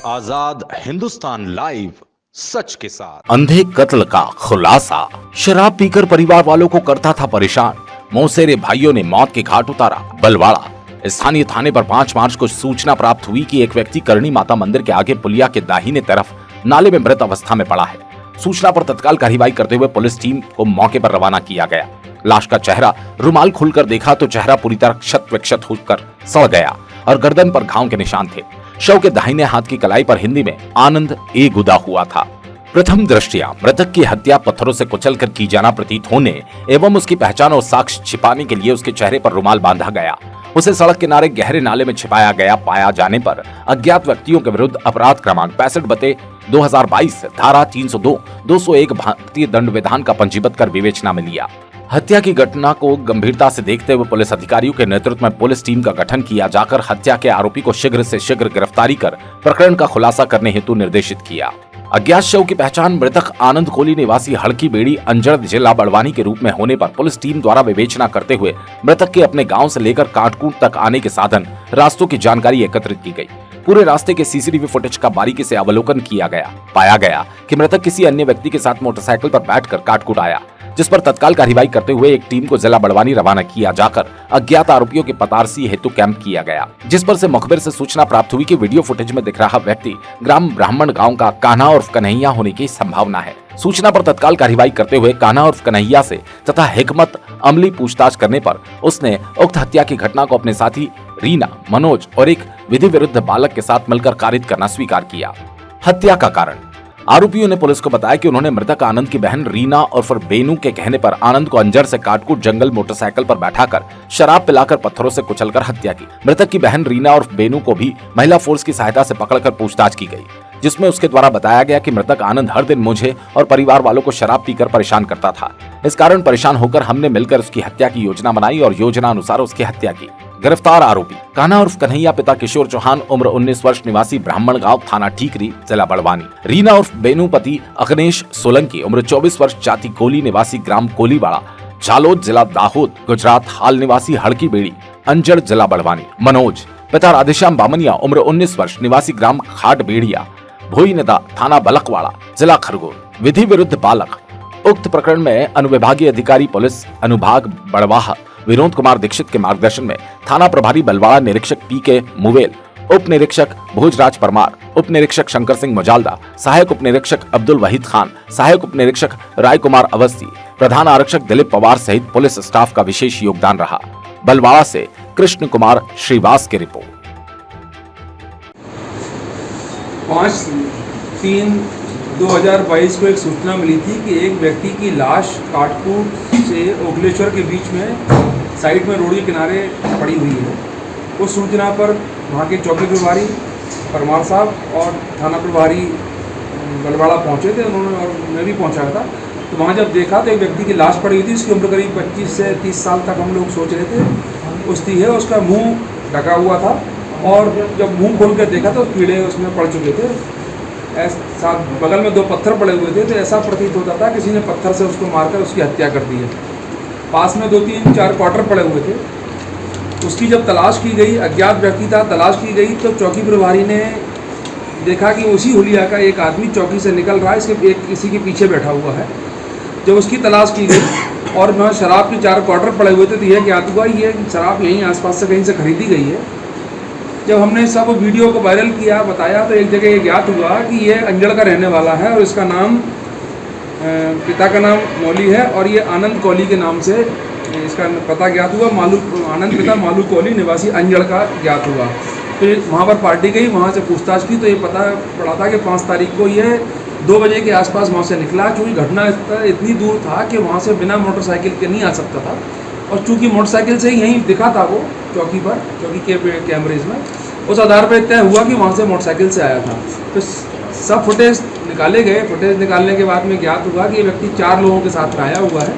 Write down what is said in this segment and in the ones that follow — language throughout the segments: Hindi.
आजाद हिंदुस्तान लाइव, सच के साथ। अंधे कत्ल का खुलासा। शराब पीकर परिवार वालों को करता था परेशान, मौसेरे भाइयों ने मौत के घाट उतारा। बलवाड़ा स्थानीय थाने पर 5 मार्च को सूचना प्राप्त हुई कि एक व्यक्ति करणी माता मंदिर के आगे पुलिया के दाहिने तरफ नाले में मृत अवस्था में पड़ा है। सूचना पर तत्काल कार्रवाई करते हुए पुलिस टीम को मौके पर रवाना किया गया। लाश का चेहरा रुमाल खुलकर देखा तो चेहरा पूरी तरह क्षत विक्षत होकर सड़ गया और गर्दन पर घाव के निशान थे। शव के दाहिने हाथ की कलाई पर हिंदी में आनंद ए गुदा हुआ था। प्रथम दृष्टया मृतक की हत्या पत्थरों से कुचलकर की जाना प्रतीत होने एवं उसकी पहचान और साक्ष्य छिपाने के लिए उसके चेहरे पर रुमाल बांधा गया। उसे सड़क किनारे गहरे नाले में छिपाया गया पाया जाने पर अज्ञात व्यक्तियों के विरुद्ध अपराध क्रमांक 65/2022 धारा 302, 201 भारतीय दंड विधान का पंजीबद्ध कर विवेचना में लिया। हत्या की घटना को गंभीरता से देखते हुए पुलिस अधिकारियों के नेतृत्व में पुलिस टीम का गठन किया जाकर हत्या के आरोपी को शीघ्र से शीघ्र गिरफ्तारी कर प्रकरण का खुलासा करने हेतु निर्देशित किया। अज्ञात शव की पहचान मृतक आनंद कोली निवासी हड़की बेड़ी अंजड़ जिला बड़वानी के रूप में होने पर पुलिस टीम द्वारा विवेचना करते हुए मृतक के अपने गांव से लेकर काटकूट तक आने के साधन रास्तों की जानकारी एकत्रित की गई। पूरे रास्ते के सीसीटीवी फुटेज का बारीकी से अवलोकन किया गया। पाया गया कि मृतक किसी अन्य व्यक्ति के साथ मोटरसाइकिल पर बैठकर काटकूट आया, जिस पर तत्काल कार्रवाई करते हुए एक टीम को जिला बड़वानी रवाना किया जाकर अज्ञात आरोपियों के पतारसी हेतु कैंप किया गया। जिस पर से मुखबिर से सूचना प्राप्त हुई कि वीडियो फुटेज में दिख रहा व्यक्ति ग्राम ब्राह्मण गांव का कान्हा उर्फ कन्हैया होने की संभावना है। सूचना पर तत्काल कार्रवाई करते हुए कान्हा उर्फ कन्हैया से तथा हिकमत अमली पूछताछ करने पर उसने उक्त हत्या की घटना को अपने साथी रीना, मनोज और एक विधि विरुद्ध बालक के साथ मिलकर कारित करना स्वीकार किया। हत्या का कारण आरोपियों ने पुलिस को बताया कि उन्होंने मृतक आनंद की बहन रीना और फिर बेनू के कहने पर आनंद को अंजर से काटकूट जंगल मोटरसाइकिल पर बैठाकर शराब पिलाकर पत्थरों से कुचलकर हत्या की। मृतक की बहन रीना और बेनू को भी महिला फोर्स की सहायता से पकड़कर पूछताछ की गई, जिसमें उसके द्वारा बताया गया कि मृतक आनंद हर दिन मुझे और परिवार वालों को शराब पीकर परेशान करता था। इस कारण परेशान होकर हमने मिलकर उसकी हत्या की योजना बनाई और योजना अनुसार उसकी हत्या की। गिरफ्तार आरोपी कान्हा उर्फ कन्हैया पिता किशोर चौहान उम्र 19 वर्ष निवासी ब्राह्मण गांव थाना ठीकरी जिला बड़वानी। रीना उर्फ बेनू पति अग्नेश सोलंकी उम्र 24 वर्ष जाति कोली निवासी ग्राम कोलीवाड़ा झालोद जिला दाहोद गुजरात हाल निवासी हड़की बेड़ी अंजड़ जिला बड़वानी। मनोज पिता राधेश्याम बामनिया उम्र 19 वर्ष निवासी ग्राम खाट बेड़िया भोईनदा थाना बलकवाड़ा जिला खरगोन विधि विरुद्ध बालक। उक्त प्रकरण में अनुविभागीय अधिकारी पुलिस अनुभाग बड़वाह विनोद कुमार दीक्षित के मार्गदर्शन में थाना प्रभारी बलवाड़ा निरीक्षक पीके मुवेल, उप निरीक्षक भोजराज परमार, उप निरीक्षक शंकर सिंह मुजालदा, सहायक उप निरीक्षक अब्दुल वहीद खान, सहायक उप निरीक्षक राय कुमार अवस्थी, प्रधान आरक्षक दिलीप पवार सहित पुलिस स्टाफ का विशेष योगदान रहा। बलवाड़ा से कृष्ण कुमार श्रीवास की रिपोर्ट। 5/3/2022 को एक सूचना मिली थी कि एक व्यक्ति की लाश काटकूट से ओखलेश्वर के बीच में साइड में रोड के किनारे पड़ी हुई है। उस सूचना पर वहाँ के चौकी प्रभारी परमार साहब और थाना प्रभारी बलवाड़ा पहुँचे थे, उन्होंने और मैं भी पहुँचा था। तो वहाँ जब देखा तो एक व्यक्ति की लाश पड़ी हुई थी, उसकी उम्र करीब 25 से 30 साल तक हम लोग सोच रहे थे उसकी है। उसका मुँह ढका हुआ था और जब मुँह खोल कर देखा तो कीड़े उसमें पड़ चुके थे। साथ बगल में 2 पत्थर पड़े हुए थे, तो ऐसा प्रतीत होता था किसी ने पत्थर से उसको मारकर उसकी हत्या कर दी है। पास में 2-3-4 क्वार्टर पड़े हुए थे। उसकी जब तलाश की गई, अज्ञात व्यक्ति था, तलाश की गई तो चौकी प्रभारी ने देखा कि उसी हुलिया का एक आदमी चौकी से निकल रहा है, इसके किसी के पीछे बैठा हुआ है। जब उसकी तलाश की गई और वहाँ शराब के 4 क्वार्टर पड़े हुए थे तो यह ज्ञात हुआ ये शराब यहीं आसपास से कहीं से खरीदी गई है। जब हमने सब वीडियो को वायरल किया, बताया, तो एक जगह ये ज्ञात हुआ कि ये अंजड़ का रहने वाला है और इसका नाम पिता का नाम मौली है और ये आनंद कोली के नाम से इसका पता ज्ञात हुआ। आनंद पिता मालू कोली निवासी अंजड़ का ज्ञात हुआ। फिर वहाँ पर पार्टी गई, वहाँ से पूछताछ की तो ये पता पड़ा था कि 5 तारीख को ये 2 बजे के आसपास वहाँ से निकला। चूँकि घटना इतनी दूर था कि वहाँ से बिना मोटरसाइकिल के नहीं आ सकता था और चूँकि मोटरसाइकिल से ही यहीं दिखा था वो चौकी पर, चौकी के कैमरेज में, उस आधार पर तय हुआ कि वहाँ से मोटरसाइकिल से आया था। तो सब फुटेज निकाले गए। फुटेज निकालने के बाद में ज्ञात हुआ कि ये व्यक्ति 4 लोगों के साथ में आया हुआ है।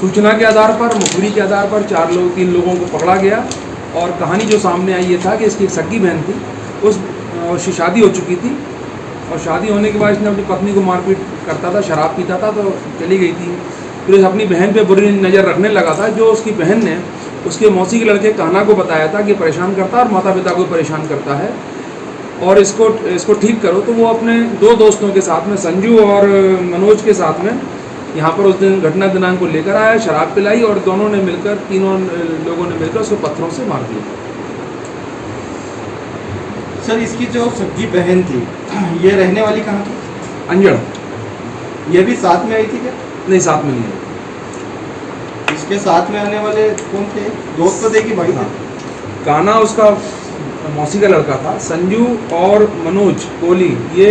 सूचना के आधार पर, मुखबिरी के आधार पर 3 लोगों को पकड़ा गया और कहानी जो सामने आई ये था कि इसकी एक सगी बहन थी, उसकी शादी हो चुकी थी और शादी होने के बाद इसने अपनी पत्नी को मारपीट करता था, शराब पीता था तो चली गई थी। फिर अपनी बहन पे बुरी नज़र रखने लगा था। जो उसकी बहन ने उसके मौसी के लड़के कान्हा को बताया था कि परेशान करता है और माता पिता को परेशान करता है। और इसको ठीक करो। तो वो अपने 2 दोस्तों के साथ में, संजू और मनोज के साथ में यहाँ पर उस दिन घटना दिनांक को लेकर आया, शराब पिलाई और दोनों ने मिलकर, तीनों लोगों ने मिलकर उसको पत्थरों से मार दिया। सर इसकी जो सब्जी बहन थी ये रहने वाली कहाँ की? अंजड़। ये भी साथ में आई थी क्या? नहीं, साथ में नहीं है। इसके साथ में आने वाले कौन थे? दोस्त तो थे कि भाई थे? कान्हा उसका मौसी का लड़का था। संजू और मनोज कोहली ये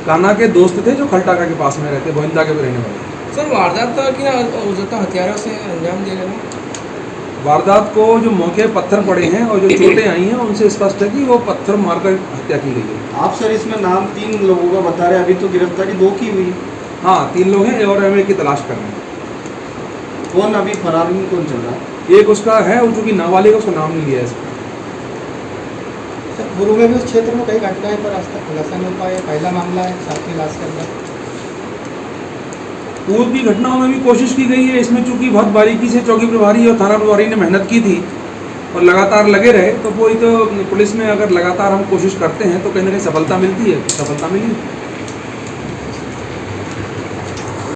कान्हा के दोस्त थे जो खलटाका के पास में रहते, गोविंदा के रहने वाले। सर वारदात कि हथियारों से अंजाम दे रहे हैं? वारदात को जो मौके पत्थर पड़े हैं और जो चोटें आई हैं उनसे स्पष्ट है कि वो पत्थर मारकर हत्या की गई है। आप सर इसमें नाम 3 लोगों का बता रहे हैं, अभी तो गिरफ्तारी 2 की हुई। हाँ, 3 लोग हैं और एमए की तलाश कर रहे हैं। कौन अभी फरार में कौन चल रहा है? एक उसका है वो चूँकि नाबालिग है, उसका नाम नहीं लिया है इसमें। सर पूर्व में भी उस क्षेत्र में कई घटनाएं पर आज तक खुलासा नहीं हो पाया, पहला मामला है साथ की लाश के अंदर। पूर्व की घटनाओं में भी कोशिश की गई है। इसमें चूंकि बहुत बारीकी से चौकी प्रभारी और थाना प्रभारी ने मेहनत की थी और लगातार लगे रहे, तो वही तो पुलिस में अगर लगातार हम कोशिश करते हैं तो कहीं ना कहीं सफलता मिलती है, सफलता मिली।